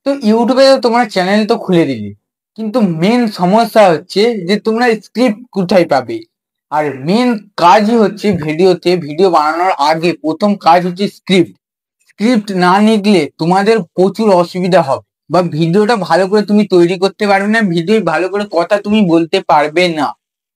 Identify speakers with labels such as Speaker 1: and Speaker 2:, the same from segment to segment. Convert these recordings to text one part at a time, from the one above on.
Speaker 1: তো ইউটিউবে তোমরা চ্যানেল তো খুলে দিলে, কিন্তু মেন সমস্যা হচ্ছে যে তোমরা স্ক্রিপ্ট কোথায় পাবে। আর মেন কাজই হচ্ছে ভিডিও বানানোর আগে প্রথম কাজ হচ্ছে স্ক্রিপ্ট। স্ক্রিপ্ট না লিখলে তোমাদের প্রচুর অসুবিধা হবে, বা ভিডিওটা ভালো করে তুমি তৈরি করতে পারবে না, ভিডিও ভালো করে কথা তুমি বলতে পারবে না।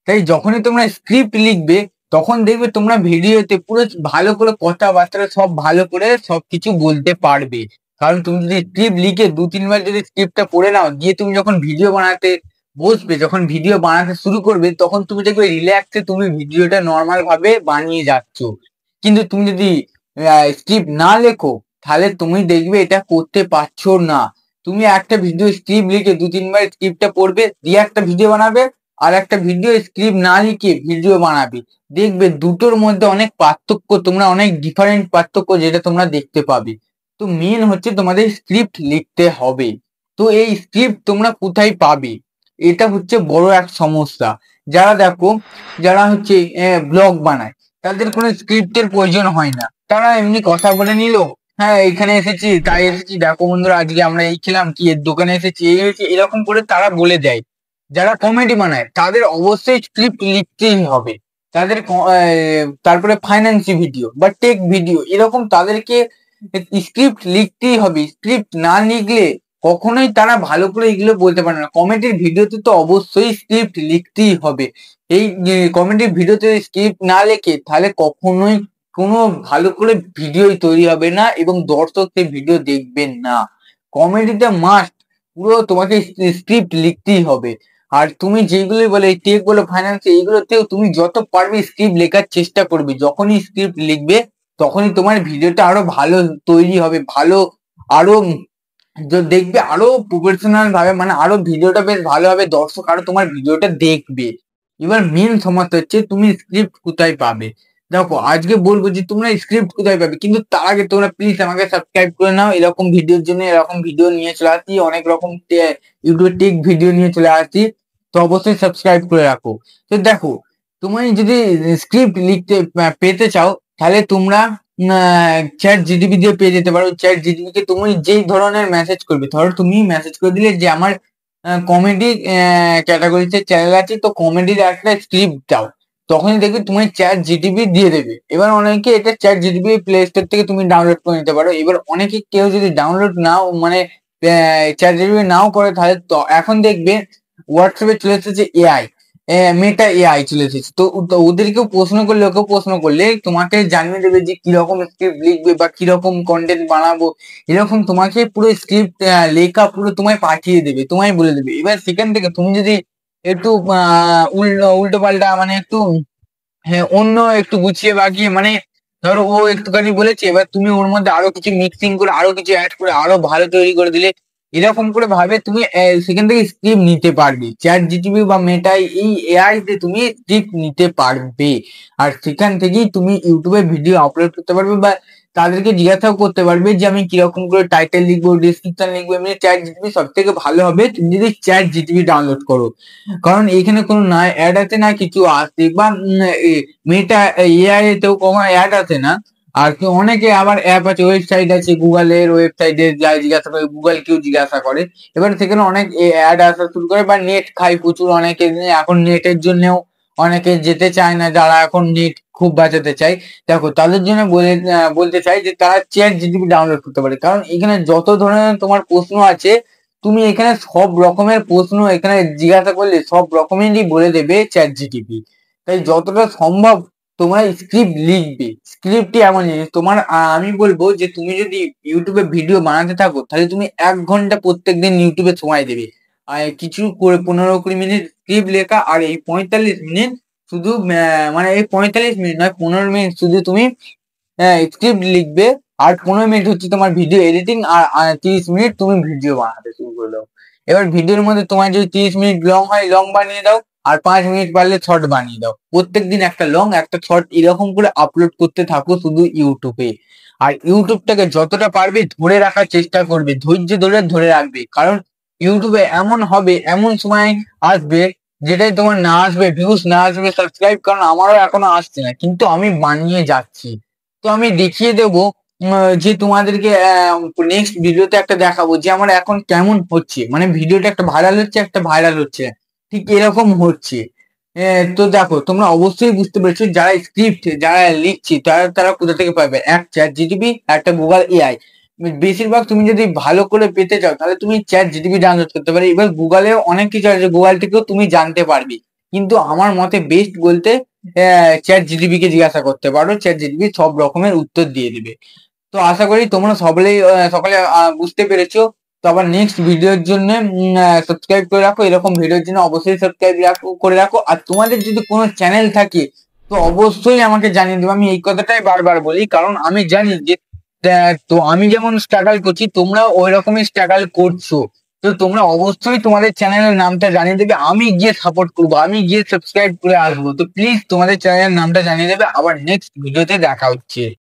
Speaker 1: তাই যখনই তোমরা স্ক্রিপ্ট লিখবে তখন দেখবে তোমরা ভিডিওতে পুরো ভালো করে কথাবার্তা সব ভালো করে সবকিছু বলতে পারবে। কারণ তুমি যদি স্ক্রিপ্ট লিখে 2-3 বার যদি স্ক্রিপ্টটা পড়ে নাও, দিয়ে তুমি যখন ভিডিও বানাতে বসবে, যখন ভিডিও বানাতে শুরু করবে, তখন তুমি দেখবে রিল্যাক্সে তুমি ভিডিওটা নর্মাল ভাবে বানিয়ে যাচ্ছ। কিন্তু তুমি যদি স্ক্রিপ্ট না লেখো, তাহলে তুমি দেখবে এটা করতে পারছো না। তুমি একটা ভিডিও স্ক্রিপ্ট লিখে 2-3 বার স্ক্রিপ্টটা পড়বে, দিয়ে একটা ভিডিও বানাবে, আর একটা ভিডিও স্ক্রিপ্ট না লিখে ভিডিও বানাবে, দেখবে দুটোর মধ্যে অনেক পার্থক্য, তোমরা অনেক ডিফারেন্ট পার্থক্য যেটা তোমরা দেখতে পাবে। তো মেন হচ্ছে তোমাদের স্ক্রিপ্ট লিখতে হবে। তো এই স্ক্রিপ্ট তোমরা কোথায় পাবে, এটা হচ্ছে বড় এক সমস্যা। যারা দেখো, যারা হচ্ছে ব্লগ বানায়, তাদের কোনো স্ক্রিপ্টের প্রয়োজন হয় না। তারা এমনি কথা বলে নিল, হ্যাঁ এখানে এসেছি, তাই এসেছি, দেখো বন্ধুরা আজকে আমরা এই খেলাম, কি এর দোকানে এসেছি, এই হয়েছে, এরকম করে তারা বলে দেয়। যারা কমেডি বানায় তাদের অবশ্যই স্ক্রিপ্ট লিখতেই হবে। তারপরে ফাইন্যান্সি ভিডিও বা টেক ভিডিও, এরকম তাদেরকে স্ক্রিপ্ট লিখতেই হবে। স্ক্রিপ্ট না লিখলে কখনোই তারা ভালো করে এগুলো বলতে পারে না। কমেডির ভিডিওতে তো অবশ্যই স্ক্রিপ্ট লিখতেই হবে। এই কমেডির ভিডিওতে স্ক্রিপ্ট না লেখে তাহলে কখনোই কোনো ভালো করে ভিডিও তৈরি হবে না, এবং দর্শক সেই ভিডিও দেখবেন না। কমেডিটা মাস্ট, পুরো তোমাকে স্ক্রিপ্ট লিখতেই হবে। আর তুমি যেগুলো বলে টেক বলো, ফাইন্যান্স, এইগুলোতেও তুমি যত পারবে স্ক্রিপ্ট লেখার চেষ্টা করবে। যখনই স্ক্রিপ্ট লিখবে তখনই তোমার ভিডিওটা আরো ভালো তৈরি হবে, ভালো আরো দেখবে আরো প্রফেশনাল ভাবে, মানে আরো ভিডিওটা বেশ ভালো হবে, দর্শক আরো তোমার ভিডিওটা দেখবে। এবার মেন সমস্যা হচ্ছে তুমি স্ক্রিপ্ট কোথায় পাবে। দেখো আজকে বলবো যে তোমরা স্ক্রিপ্ট কোথায় পাবে, কিন্তু তার আগে তোমরা প্লিজ আমাকে সাবস্ক্রাইব করে নাও। এরকম ভিডিওর জন্য এরকম ভিডিও নিয়ে চলে আসি, অনেক রকম ইউটিউবে টেক ভিডিও নিয়ে চলে আসি। তো অবশ্যই সাবস্ক্রাইব করে রাখো। তো দেখো, তুমি যদি স্ক্রিপ্ট লিখতে পেতে চাও, তাহলে তোমরা চ্যাট জিটিপি দিয়ে পেয়ে যেতে পারো। চ্যাট জিটিপি কে তুমি যেই ধরনের মেসেজ করবে, ধরো তুমি মেসেজ করে দিলে যে আমার কমেডি ক্যাটাগরিতে চ্যানেল আছে, তো কমেডির একটা স্ক্রিপ্ট দাও, তখনই দেখবে তোমার চ্যাট জিটিপি দিয়ে দেবে। এবার অনেকে এটা চ্যাট জিটিপি প্লে স্টোর থেকে তুমি ডাউনলোড করে নিতে পারো। এবার অনেকে কেউ যদি ডাউনলোড নাও, মানে চ্যাট জিটিপি নাও করে, তাহলে তো এখন দেখবে হোয়াটসঅ্যাপে চলে এসেছে এআই, মেটা এআই চলে এসেছে। তো ওদেরকেও প্রশ্ন করলে, ওকেও প্রশ্ন করলে তোমাকে জানিয়ে দেবে যে কিরকম স্ক্রিপ্ট লিখবে বা কিরকম কন্টেন্ট বানাবো। এরকম তোমাকে পুরো স্ক্রিপ্ট লেখা পুরো তোমায় পাঠিয়ে দেবে, তোমায় বলে দেবে। এবার সেখান থেকে তুমি যদি একটু উল্টো পাল্টা, মানে একটু হ্যাঁ অন্য একটু গুছিয়ে বাগিয়ে, মানে ধরো ও একটুখানি বলেছে, এবার তুমি ওর মধ্যে আরো কিছু মিক্সিং করে, আরো কিছু অ্যাড করে আরো ভালো তৈরি করে দিলে, এরকম করে ভাবে তুমি সেখান থেকে স্ক্রিপ্ট নিতে পারবে। চ্যাট জিটিপি বা মেটাই, এই এআই তে তুমি স্ক্রিপ্ট নিতে পারবে। আর সেখান থেকেই তুমি ইউটিউবে ভিডিও আপলোড করতে পারবে, বা তাদেরকে জিজ্ঞাসাও করতে পারবে যে আমি কিরকম করে টাইটেল লিখবো, ডিসক্রিপশন লিখবো। এমনি চ্যাট জিটিপি সব থেকে ভালো হবে তুমি যদি চ্যাট জিটিপি ডাউনলোড করো, কারণ এখানে কোনো না অ্যাড আছে না কিছু আসছে, বা মেটা এআই তেও কোনো অ্যাড আছে না। আর অনেকে আবার অ্যাপ আছে, ওয়েবসাইট আছে, গুগলের ওয়েবসাইটে যাই জিজ্ঞাসা করে, গুগল কেউ জিজ্ঞাসা করে, এবার সেখানে অনেক অ্যাড আসা শুরু করে, বা নেট খায় প্রচুর অনেকে। এখন নেটের জন্যও অনেকে যেতে চায় না, যারা এখন নেট খুব বাঁচাতে চায়। দেখো তাদের জন্য বলতে চাই যে তারা চ্যাট জিটিপি ডাউনলোড করতে পারে, কারণ এখানে যত ধরনের তোমার প্রশ্ন আছে, তুমি এখানে সব রকমের প্রশ্ন এখানে জিজ্ঞাসা করলে সব রকমেরই বলে দেবে চ্যাট জিটিপি। তাই যতটা সম্ভব তোমরা স্ক্রিপ্ট লিখবে। স্ক্রিপ্টই এমন জিনিস তোমার, আমি বলবো যে তুমি যদি ইউটিউবে ভিডিও বানাতে থাকো, তাহলে তুমি 1 ঘন্টা প্রত্যেকদিন ইউটিউবে সময় দেবে। আর কিছু করে 15-20 মিনিট স্ক্রিপ্ট লেখা, আর এই 45 মিনিট শুধু মানে এই 45 মিনিট নয়, 15 মিনিট শুধু তুমি স্ক্রিপ্ট লিখবে। আর 15 মিনিট হচ্ছে তোমার ভিডিও এডিটিং, আর 30 মিনিট তুমি ভিডিও বানাতে শুরু করে দাও। এবার ভিডিওর মধ্যে তোমার যদি 30 মিনিট লং হয়, লং বানিয়ে দাও, আর 5 মিনিট পারলে শর্ট বানিয়ে দাও। প্রত্যেকদিন একটা লং একটা শর্ট এরকম করে আপলোড করতে থাকো শুধু ইউটিউবে। আর ইউটিউবটাকে যতটা পারবে ধরে রাখার চেষ্টা করবে, ধৈর্য ধরে ধরে রাখবে। কারণ ইউটিউবে এমন হবে, এমন সময় আসবে যেটাই তোমার না আসবে ভিউজ, না আসবে সাবস্ক্রাইব, কারণ আমারও এখনো আসছে না, কিন্তু আমি বানিয়ে যাচ্ছি। তো আমি দেখিয়ে দেবো যে তোমাদেরকে নেক্সট ভিডিওতে একটা দেখাবো যে আমার এখন কেমন হচ্ছে, মানে ভিডিওটা একটা ভাইরাল হচ্ছে একটা ভাইরাল হচ্ছে না, ঠিক এরকম হচ্ছে। তো দেখো তোমরা অবশ্যই বুঝতে পেরেছো যারা স্ক্রিপ্ট যারা লিখছে তারা তারা কোথা থেকে পাবে, এক চ্যাট জিটিপি একটা গুগল এআই। বেশিরভাগ তুমি যদি ভালো করে পেতে চাও তাহলে তুমি চ্যাট জিটিপি ডাউনলোড করতে পারো, এবার গুগলেও অনেক কিছু আছে, গুগল থেকেও তুমি জানতে পারবে, কিন্তু আমার মতে বেস্ট বলতে চ্যাট জিটিপি কে জিজ্ঞাসা করতে পারো, চ্যাট জিটিপি সব রকমের উত্তর দিয়ে দিবে। তো আশা করি তোমরা সকলে বুঝতে পেরেছো। তো আবার নেক্সট ভিডিওর জন্য সাবস্ক্রাইব করে রাখো, এরকম ভিডিওর জন্য অবশ্যই সাবস্ক্রাইব করে রাখো। আর তোমাদের যদি কোনো চ্যানেল থাকে তো অবশ্যই আমাকে জানিয়ে দেবো, আমি এই কথাটাই বারবার বলি, কারণ আমি জানি যে তো আমি যেমন স্ট্রাগল করছি তোমরাও ওই রকমই স্ট্রাগল করছো। তো তোমরা অবশ্যই তোমাদের চ্যানেলের নামটা জানিয়ে দেবে, আমি গিয়ে সাপোর্ট করবো, আমি গিয়ে সাবস্ক্রাইব করে আসবো। তো প্লিজ তোমাদের চ্যানেলের নামটা জানিয়ে দেবে। আবার নেক্সট ভিডিওতে দেখা হচ্ছে।